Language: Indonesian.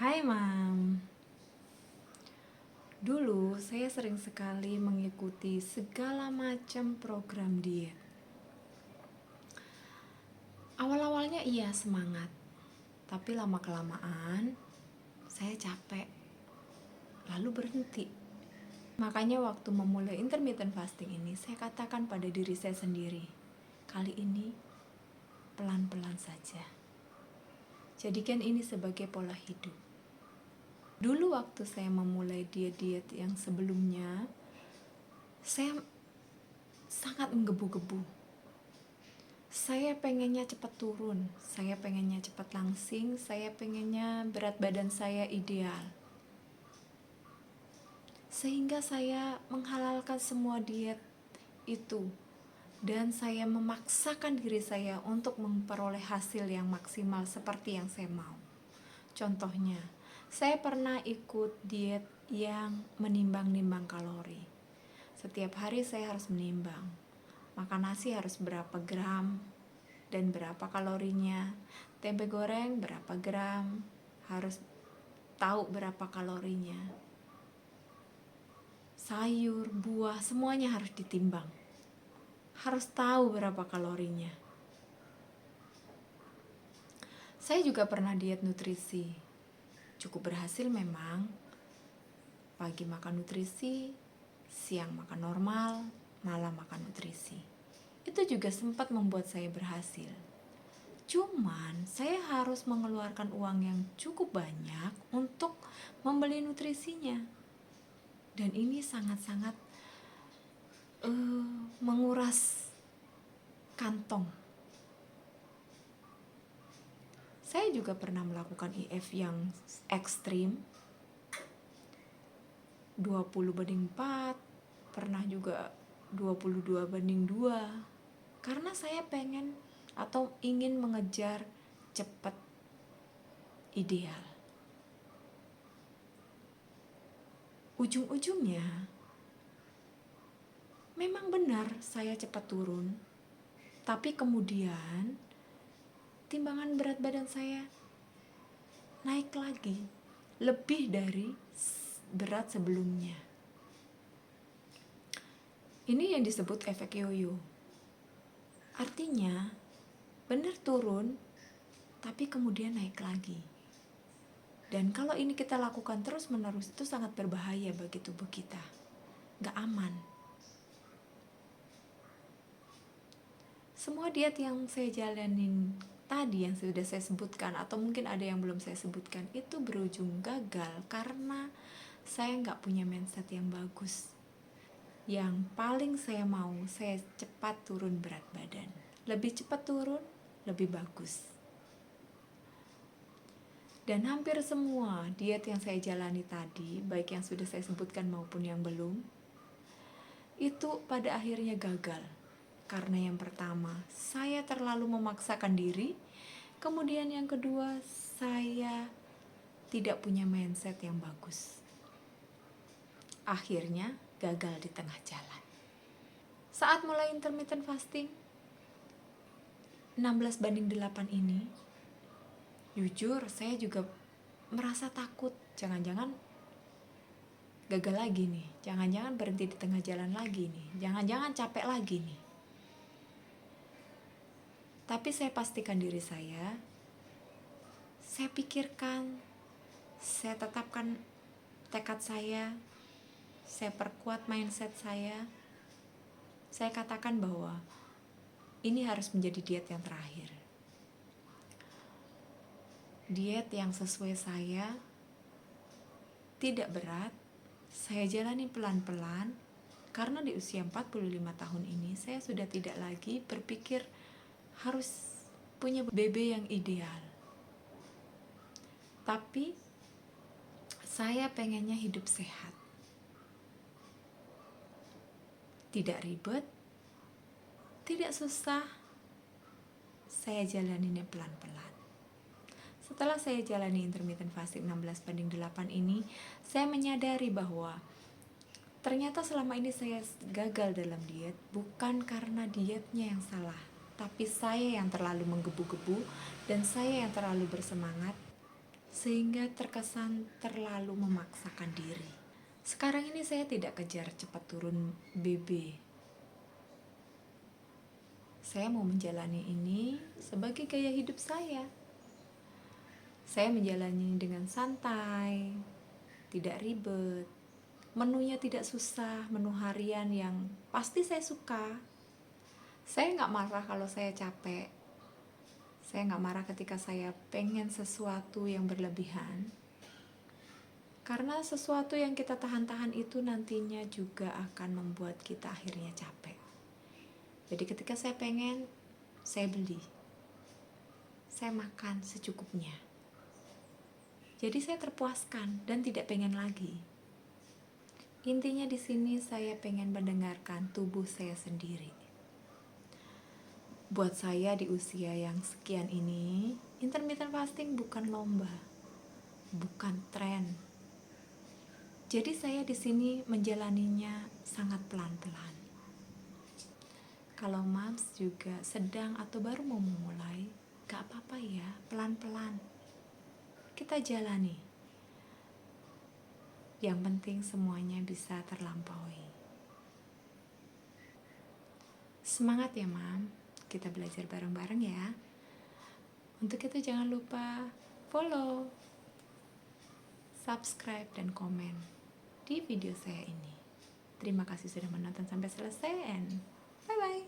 Hai Mam. Dulu saya sering sekali mengikuti segala macam program diet. Awal-awalnya iya semangat, tapi lama-kelamaan saya capek, lalu berhenti. Makanya waktu memulai intermittent fasting ini, saya katakan pada diri saya sendiri, kali ini pelan-pelan saja. Jadikan ini sebagai pola hidup. Dulu waktu saya memulai diet-diet yang sebelumnya, saya sangat menggebu-gebu. Saya pengennya cepat turun, saya pengennya cepat langsing, saya pengennya berat badan saya ideal. Sehingga saya menghalalkan semua diet itu. Dan saya memaksakan diri saya untuk memperoleh hasil yang maksimal seperti yang saya mau. Contohnya, saya pernah ikut diet yang menimbang-nimbang kalori. Setiap hari saya harus menimbang. Makan nasi harus berapa gram dan berapa kalorinya. Tempe goreng berapa gram, harus tahu berapa kalorinya. Sayur, buah, semuanya harus ditimbang. Harus tahu berapa kalorinya. Saya juga pernah diet nutrisi. Cukup berhasil memang. Pagi makan nutrisi, siang makan normal, malam makan nutrisi. Itu juga sempat membuat saya berhasil. Cuman saya harus mengeluarkan uang yang cukup banyak untuk membeli nutrisinya. Dan ini sangat-sangat menguras kantong. Saya juga pernah melakukan IF yang ekstrim, 20/4, pernah juga 22/2, karena saya pengen atau ingin mengejar cepat ideal. Ujung-ujungnya memang benar saya cepat turun, tapi kemudian timbangan berat badan saya naik lagi, lebih dari berat sebelumnya. Ini yang disebut efek yoyo. Artinya, benar turun, tapi kemudian naik lagi. Dan kalau ini kita lakukan terus-menerus, itu sangat berbahaya bagi tubuh kita. Gak aman. Semua diet yang saya jalanin tadi, yang sudah saya sebutkan, atau mungkin ada yang belum saya sebutkan, itu berujung gagal karena saya gak punya mindset yang bagus. Yang paling saya mau, saya cepat turun berat badan. Lebih cepat turun, lebih bagus. Dan hampir semua diet yang saya jalani tadi, baik yang sudah saya sebutkan maupun yang belum, itu pada akhirnya gagal. Karena yang pertama, saya terlalu memaksakan diri. Kemudian yang kedua, saya tidak punya mindset yang bagus. Akhirnya gagal di tengah jalan. Saat mulai intermittent fasting 16/8 ini, jujur saya juga merasa takut. Jangan-jangan gagal lagi nih. Jangan-jangan berhenti di tengah jalan lagi nih. Jangan-jangan capek lagi nih. Tapi saya pastikan diri saya pikirkan, saya tetapkan tekad saya perkuat mindset saya katakan bahwa ini harus menjadi diet yang terakhir. Diet yang sesuai saya, tidak berat, saya jalani pelan-pelan, karena di usia 45 tahun ini saya sudah tidak lagi berpikir harus punya BB yang ideal. Tapi saya pengennya hidup sehat. Tidak ribet, tidak susah, saya jalaninnya pelan-pelan. Setelah saya jalani intermittent fasting 16/8 ini, saya menyadari bahwa ternyata selama ini saya gagal dalam diet bukan karena dietnya yang salah, tapi saya yang terlalu menggebu-gebu dan saya yang terlalu bersemangat sehingga terkesan terlalu memaksakan diri. Sekarang ini saya tidak kejar cepat turun BB. Saya mau menjalani ini sebagai gaya hidup saya. Saya menjalani dengan santai, tidak ribet, menunya tidak susah, menu harian yang pasti saya suka. Saya nggak marah kalau saya capek. Saya nggak marah ketika saya pengen sesuatu yang berlebihan. Karena sesuatu yang kita tahan-tahan itu nantinya juga akan membuat kita akhirnya capek. Jadi ketika saya pengen, saya beli. Saya makan secukupnya. Jadi saya terpuaskan dan tidak pengen lagi. Intinya di sini saya pengen mendengarkan tubuh saya sendiri. Buat saya di usia yang sekian ini, intermittent fasting bukan lomba, bukan tren. Jadi saya di sini menjalaninya sangat pelan-pelan. Kalau Mams juga sedang atau baru mau memulai, gak apa-apa ya, pelan-pelan. Kita jalani. Yang penting semuanya bisa terlampaui. Semangat ya, Mam. Kita belajar bareng-bareng ya. Untuk itu jangan lupa follow, subscribe, dan komen di video saya ini. Terima kasih sudah menonton sampai selesai, and bye-bye.